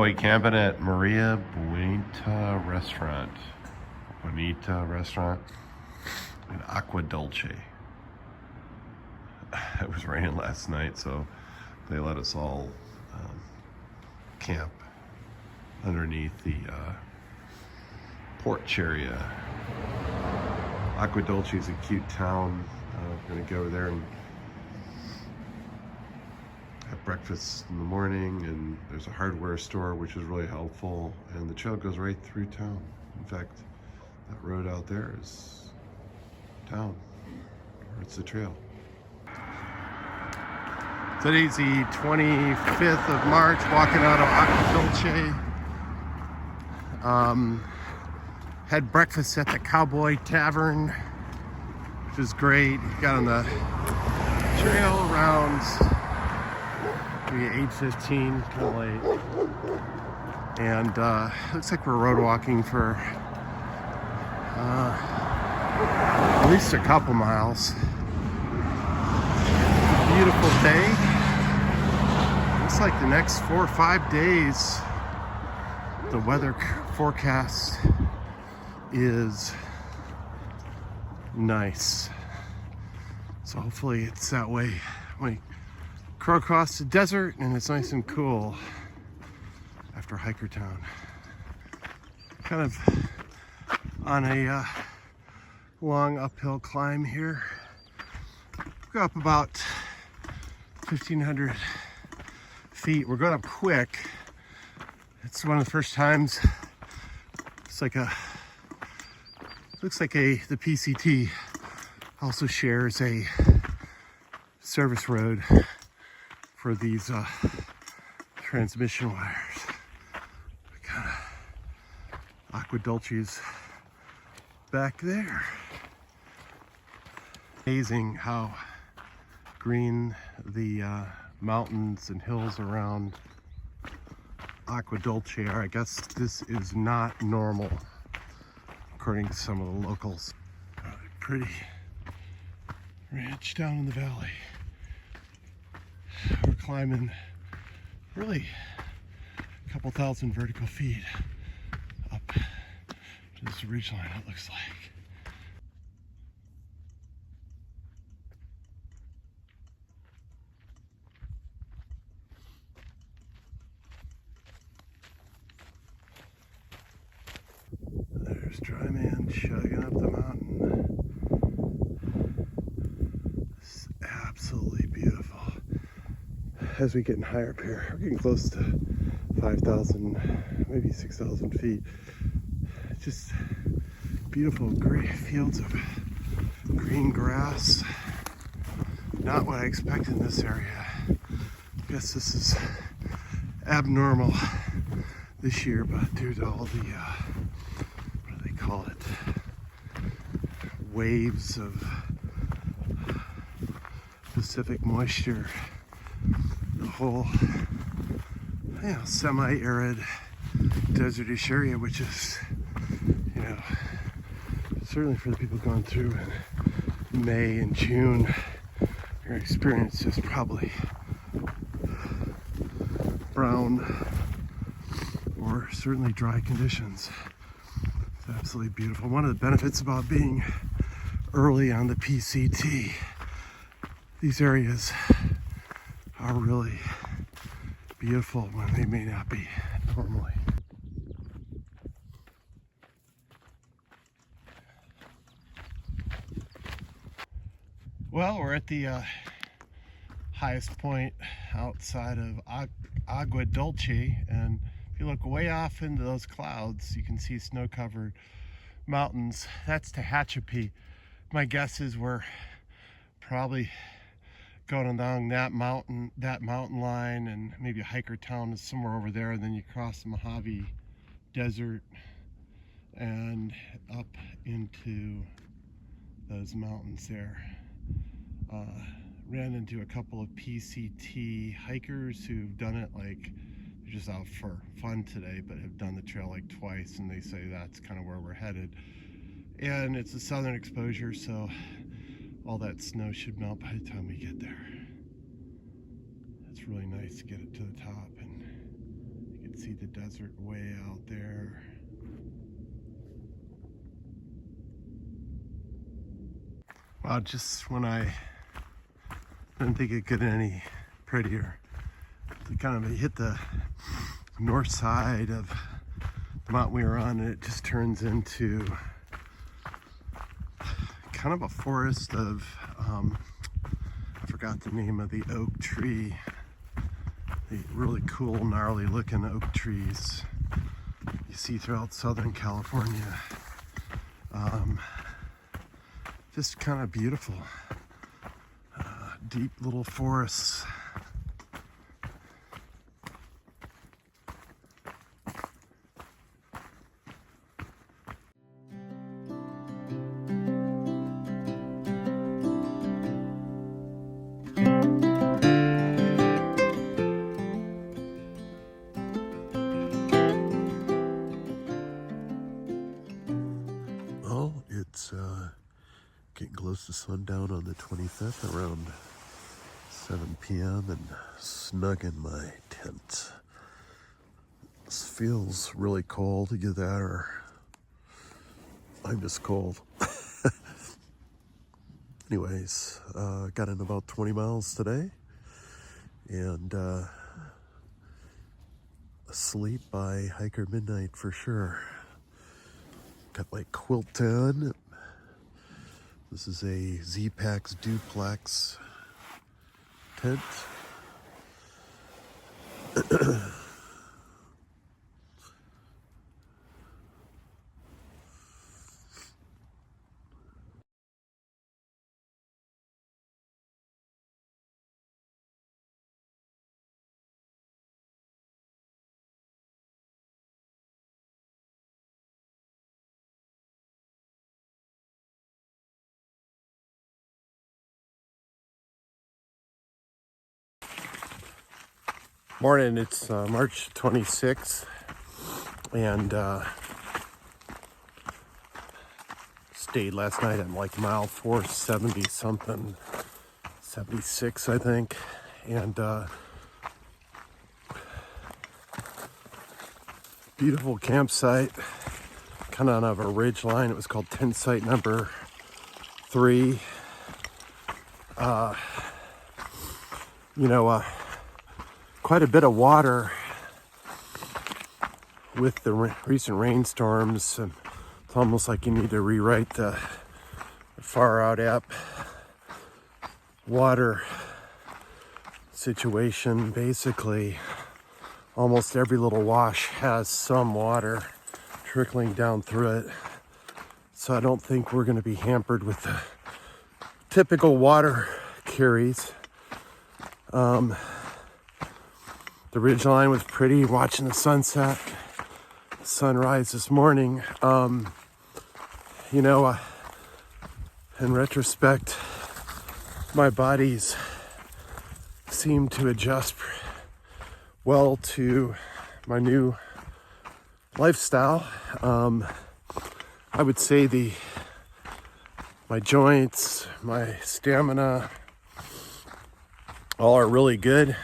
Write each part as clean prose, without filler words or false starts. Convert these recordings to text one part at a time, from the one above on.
cowboy camping at Maria Bonita Restaurant. In Agua Dulce. It was raining last night, so they let us all camp underneath the porch area. Agua Dulce is a cute town. We're gonna go there and have breakfast in the morning, and there's a hardware store which is really helpful, and the trail goes right through town. In fact, that road out there is town, or it's the trail. Today's the 25th of March, walking out of Agua Dulce. Had breakfast at the Cowboy Tavern, which is great. Got on the trail around maybe 8:15, kind of late. And looks like we're road walking for at least a couple miles. Beautiful day. Looks like the next 4 or 5 days, the weather forecast is nice. So hopefully it's that way when we cross across the desert and it's nice and cool after Hiker Town. Kind of on a long uphill climb here. Go up about 1,500 feet. We're going up quick. It's one of the first times. Looks like the PCT also shares a service road for these transmission wires. Kind of Agua Dulce's back there. Amazing how green the mountains and hills around Agua Dulce are. I guess this is not normal, according to some of the locals. Pretty ranch down in the valley. We're climbing really a couple thousand vertical feet up to this ridgeline, it looks like. There's Dry Man chugging up the mountain. It's absolutely beautiful. As we get higher up here, we're getting close to 5,000, maybe 6,000 feet. Just beautiful gray fields of green grass. Not what I expect in this area. I guess this is abnormal this year, but due to all the what do they call it, waves of Pacific moisture, the whole semi-arid desertish area, which is certainly for the people going through in May and June, your experience is probably brown or certainly dry conditions. It's absolutely beautiful. One of the benefits about being early on the PCT, these areas are really beautiful when they may not be normally. Well, we're at the highest point outside of Agua Dulce, and if you look way off into those clouds, you can see snow-covered mountains. That's Tehachapi. My guess is we're probably going along that mountain line, and maybe a hiker town is somewhere over there, and then you cross the Mojave Desert and up into those mountains there. Ran into a couple of PCT hikers who've done it, like they're just out for fun today, but have done the trail like twice, and they say that's kind of where we're headed. And it's a southern exposure, so all that snow should melt by the time we get there. It's really nice to get it to the top, and you can see the desert way out there. Wow, just when I didn't think it could get any prettier, to kind of hit the north side of the mountain we were on, and it just turns into kind of a forest of, I forgot the name of the oak tree, the really cool, gnarly looking oak trees you see throughout Southern California. Just kind of beautiful, deep little forests. Well, it's getting close to sundown on the 25th, around 7 p.m. and snug in my tent. This feels really cold, either that or I'm just cold. Anyways, got in about 20 miles today, and asleep by hiker midnight for sure. Got my quilt on. This is a Z-Pax duplex tent. Morning, it's March 26th, and stayed last night at like mile 470 something, 76 I think, and beautiful campsite, kind of on a ridge line. It was called tent site number 3. Quite a bit of water with the recent rainstorms, and it's almost like you need to rewrite the far out app water situation. Basically, almost every little wash has some water trickling down through it, so I don't think we're going to be hampered with the typical water carries. The ridgeline was pretty, watching the sunset, sunrise this morning. In retrospect, my body's seemed to adjust well to my new lifestyle. I would say my joints, my stamina, all are really good.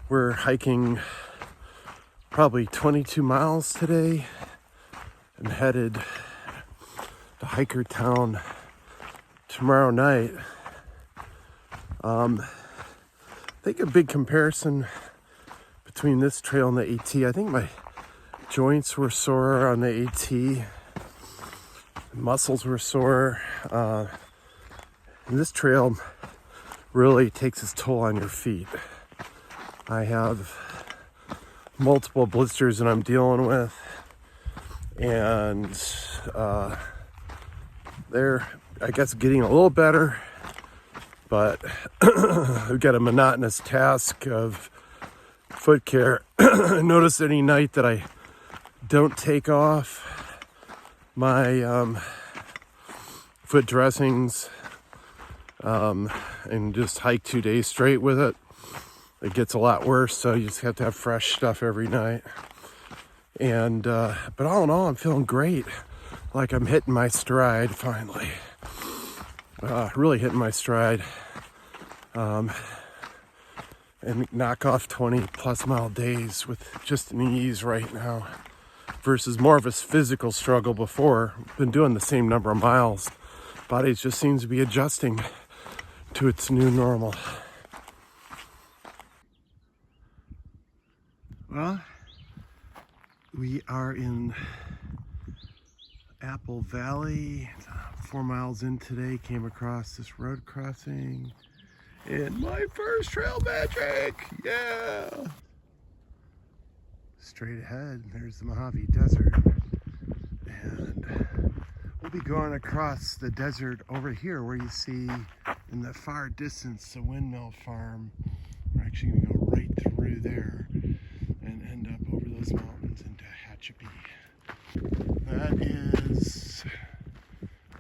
We're hiking probably 22 miles today and headed to Hiker Town tomorrow night. I think a big comparison between this trail and the AT, I think my joints were sore on the AT, muscles were sore. And this trail really takes its toll on your feet. I have multiple blisters that I'm dealing with, and they're, I guess, getting a little better, but I've got a monotonous task of foot care. Notice any night that I don't take off my foot dressings and just hike 2 days straight with it, it gets a lot worse. So you just have to have fresh stuff every night. And but all in all, I'm feeling great. Like I'm hitting my stride finally. Really hitting my stride. And and knock off 20+ mile days with just an ease right now versus more of a physical struggle before. Been doing the same number of miles. Body just seems to be adjusting to its new normal. Well, we are in Apple Valley. 4 miles in today, came across this road crossing and my first trail magic. Yeah! Straight ahead, there's the Mojave Desert. And we'll be going across the desert over here where you see in the far distance the windmill farm. We're actually going to go right through there and end up over those mountains into Tehachapi. That is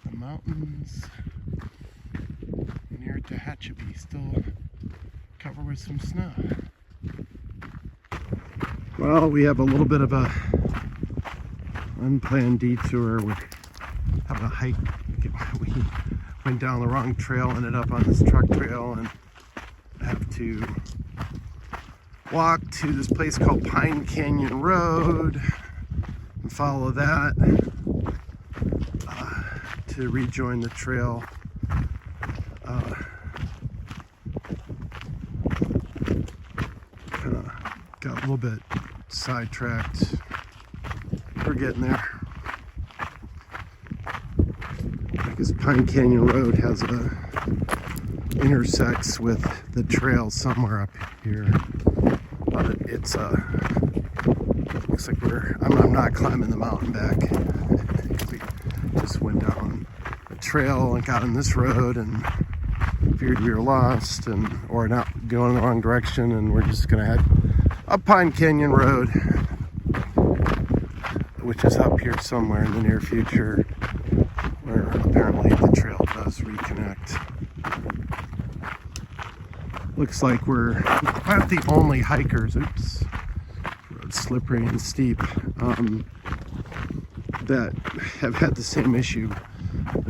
the mountains near Tehachapi, still covered with some snow. Well, we have a little bit of a unplanned detour. We have a hike. We went down the wrong trail, ended up on this truck trail, and have to walk to this place called Pine Canyon Road and follow that to rejoin the trail. Got a little bit sidetracked. We're getting there. Because Pine Canyon Road has intersects with the trail somewhere up here, but it's looks like I'm not climbing the mountain back. We just went down a trail and got on this road and figured we were lost or not going in the wrong direction, and we're just gonna head up Pine Canyon Road, which is up here somewhere in the near future, where apparently the trail does reconnect. Looks like we're not the only hikers, oops, road's slippery and steep, that have had the same issue.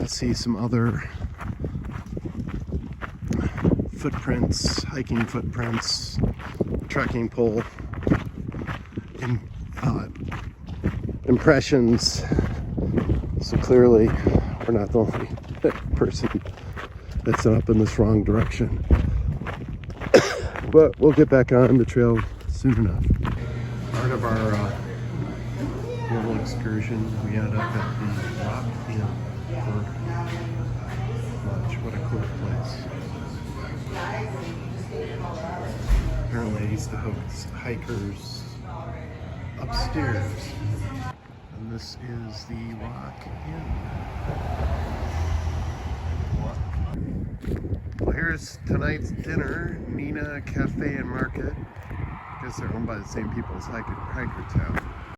I see some other footprints, hiking footprints, trekking pole impressions. So clearly we're not the only person that's up in this wrong direction. But we'll get back on the trail soon enough. Part of our little excursion, we ended up at the Rock Inn for lunch. What a cool place. Apparently I used to host hikers upstairs. And this is the Rock Inn. Well, here's tonight's dinner, Nina Cafe and Market. I guess they're owned by the same people as Hiker Town.